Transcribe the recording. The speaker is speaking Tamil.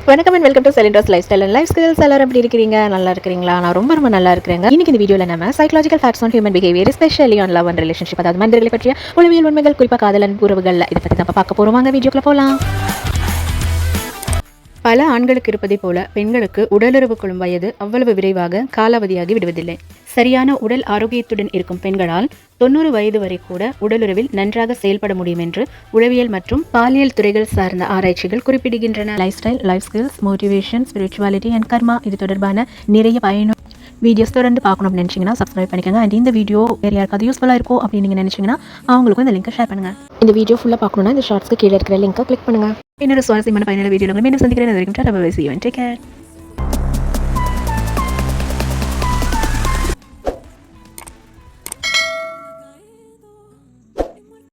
வணக்கம் and welcome to Selindo's lifestyle and life skills. எல்லாரும் எப்படி இருக்கிறீங்க? நல்லா இருக்கிறீங்களா? நான் ரொம்ப நல்லா இருக்கிறேங்க. இன்னைக்கு இந்த வீடியோவில் நம்ம psychological facts on human behaviour, specially on love and relationship, அதாவது மனிதர்களை பற்றிய உளவியல் உண்மைகள், குறிப்பாக காதல் அண்ட் உறவுகள், இதை பற்றி தான் பார்க்க போகிறோம். வாங்க வீடியோக்குள்ள போகலாம். பல ஆண்களுக்கு இருப்பதை போல பெண்களுக்கு உடலுறவு கொள்ளும் வயது அவ்வளவு விரைவாக காலாவதியாகி விடுவதில்லை. சரியான உடல் ஆரோக்கியத்துடன் இருக்கும் பெண்களால் 90 வயது வரை கூட உடலுறவில் நன்றாக செயல்பட முடியும் என்று உளவியல் மற்றும் பாலியல் துறைகள் சார்ந்த ஆராய்ச்சிகள் குறிப்பிடுகின்றன. Lifestyle, life skills, motivation, spirituality and karma, இது தொடர்பான நிறைய பயனுள்ள வீடியோஸ் தொடர்ந்து பார்க்கணும் அப்படின்னு நினச்சிங்கன்னா சப்ஸ்கிரைப் பண்ணிக்கோங்க. அண்ட் இந்த வீடியோ வேறு யாருக்காவது யூஸ்ஃபுல்லாக இருக்கும் அப்படின்னு நீங்கள் நினச்சிங்கன்னா அவங்களுக்கும் இந்த லிங்க்கை ஷேர் பண்ணுங்கள். இந்த வீடியோ ஃபுல்லாக பார்க்கணுன்னா இந்த ஷார்ட்ஸ்க்கு கீழே இருக்கிற லிங்க்கை கிளிக் பண்ணுங்கள். இன்னொரு சுவாரஸ்யமான பயனுள்ள வீடியோ மீண்டும் சந்திக்கிறேன். அது வரைக்கும் டேக் கேர்.